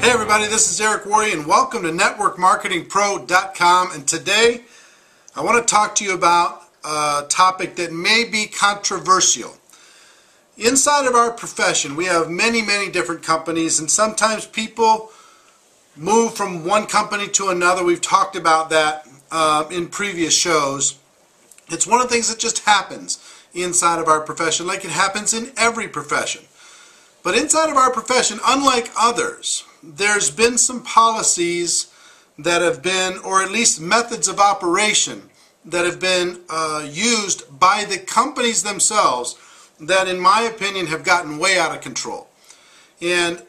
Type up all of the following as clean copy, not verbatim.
Hey everybody, this is Eric Worty and welcome to NetworkMarketingPro.com, and today I want to talk to you about a topic that may be controversial. Inside of our profession we have many different companies, and sometimes people move from one company to another. We've talked about that in previous shows. It's one of the things that just happens inside of our profession, like it happens in every profession. But inside of our profession, unlike others, there's been some policies that have been, or at least methods of operation that have been used by the companies themselves that, in my opinion, have gotten way out of control. And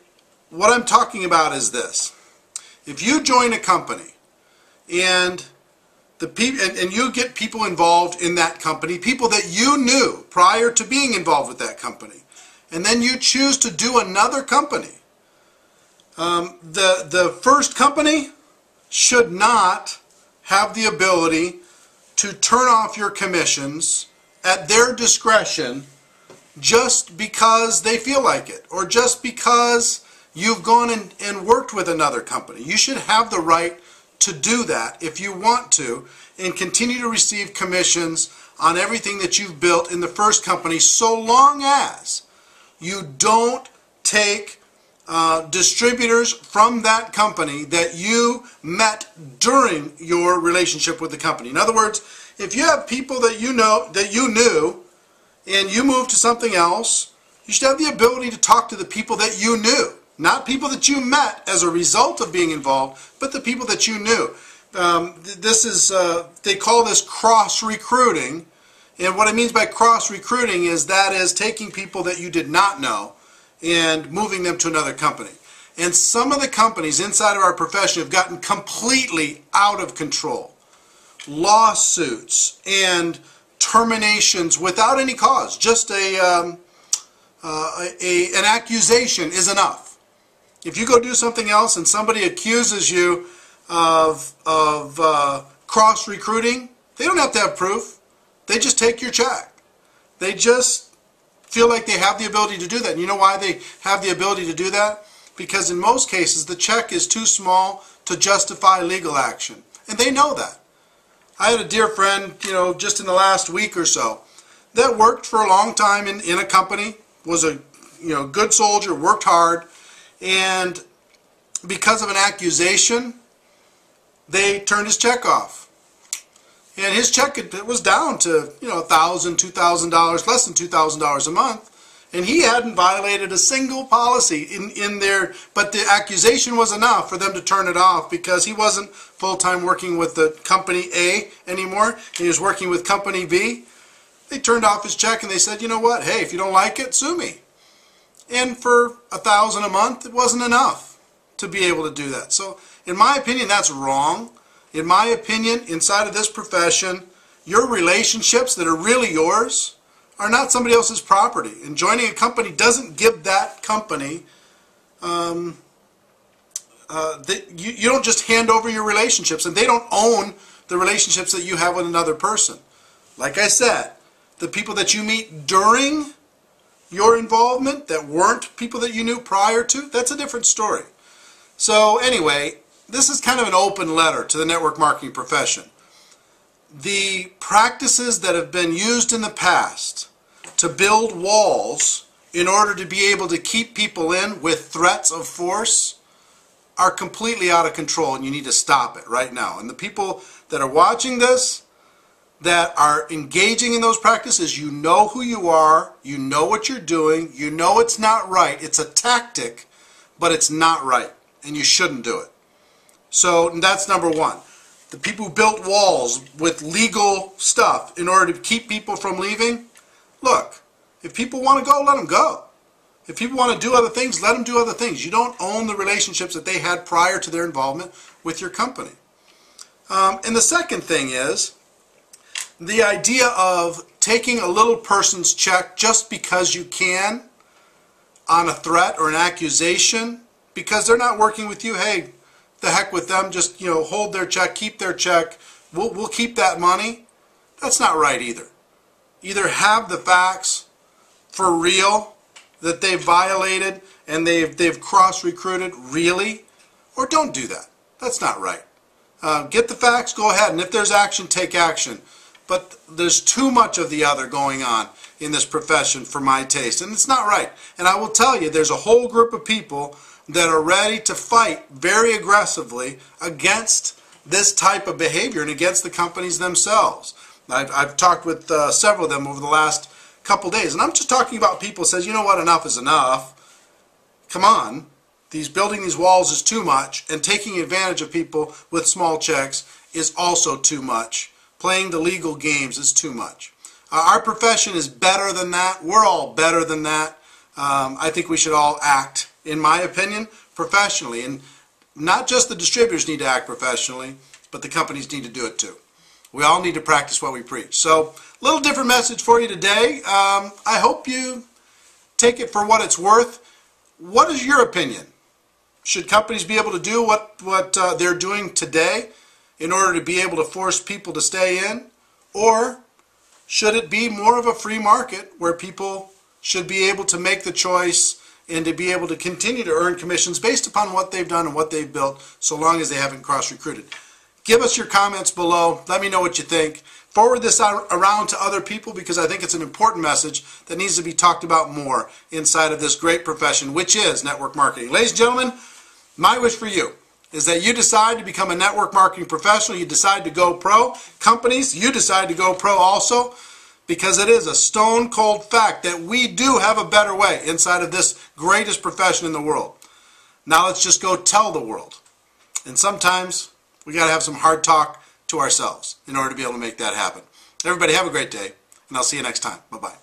what I'm talking about is this. If you join a company and you get people involved in that company, people that you knew prior to being involved with that company, and then you choose to do another company, the first company should not have the ability to turn off your commissions at their discretion just because they feel like it, or just because you've gone and worked with another company. You should have the right to do that if you want to, and continue to receive commissions on everything that you've built in the first company, so long as you don't take distributors from that company that you met during your relationship with the company. In other words, if you have people that you knew and you move to something else, you should have the ability to talk to the people that you knew, not people that you met as a result of being involved, but the people that you knew. They call this cross-recruiting, and what it means by cross-recruiting is taking people that you did not know and moving them to another company. And some of the companies inside of our profession have gotten completely out of control. Lawsuits and terminations without any cause. Just an accusation is enough. If you go do something else and somebody accuses you of cross-recruiting, they don't have to have proof. They just take your check. They just feel like they have the ability to do that. And you know why they have the ability to do that? Because in most cases the check is too small to justify legal action. And they know that. I had a dear friend, just in the last week or so, that worked for a long time in a company, was a good soldier, worked hard, and because of an accusation, they turned his check off. And his check was down to $1,000, $2,000, less than $2,000 a month, and he hadn't violated a single policy in there. But the accusation was enough for them to turn it off, because he wasn't full-time working with the company A anymore, and he was working with company B. They turned off his check and they said, you know what? Hey, if you don't like it, sue me. And for $1,000 a month, it wasn't enough to be able to do that. So, in my opinion, that's wrong. In my opinion, inside of this profession, your relationships that are really yours are not somebody else's property. And joining a company doesn't give that company, you don't just hand over your relationships, and they don't own the relationships that you have with another person. Like I said, the people that you meet during your involvement that weren't people that you knew prior to, that's a different story. So anyway, this is kind of an open letter to the network marketing profession. The practices that have been used in the past to build walls in order to be able to keep people in with threats of force are completely out of control, and you need to stop it right now. And the people that are watching this, that are engaging in those practices, you know who you are, you know what you're doing, you know it's not right. It's a tactic, but it's not right, and you shouldn't do it. So that's number one. The people who built walls with legal stuff in order to keep people from leaving, look, if people want to go, let them go. If people want to do other things, let them do other things. You don't own the relationships that they had prior to their involvement with your company. And the second thing is the idea of taking a little person's check just because you can on a threat or an accusation because they're not working with you. Hey, the heck with them, just hold their check, keep their check, we'll keep that money. That's not right either. Either have the facts for real that they violated and they've cross-recruited, really? Or don't do that. That's not right. Get the facts, go ahead, and if there's action, take action. But there's too much of the other going on in this profession for my taste, and it's not right. And I will tell you, there's a whole group of people that are ready to fight very aggressively against this type of behavior and against the companies themselves. I've talked with several of them over the last couple days, and I'm just talking about people who says, you know what, enough is enough. Come on, building these walls is too much, and taking advantage of people with small checks is also too much. Playing the legal games is too much. Our profession is better than that. We're all better than that. I think we should all act, in my opinion, professionally. And not just the distributors need to act professionally, but the companies need to do it too. We all need to practice what we preach. So, a little different message for you today. I hope you take it for what it's worth. What is your opinion? Should companies be able to do what they're doing today in order to be able to force people to stay in? Or should it be more of a free market where people should be able to make the choice and to be able to continue to earn commissions based upon what they've done and what they've built, so long as they haven't cross-recruited? Give us your comments below. Let me know what you think. Forward this around to other people, because I think it's an important message that needs to be talked about more inside of this great profession, which is network marketing. Ladies and gentlemen, my wish for you is that you decide to become a network marketing professional. You decide to go pro. Companies, you decide to go pro also, because it is a stone cold fact that we do have a better way inside of this greatest profession in the world. Now let's just go tell the world. And sometimes we got to have some hard talk to ourselves in order to be able to make that happen. Everybody have a great day, and I'll see you next time. Bye-bye.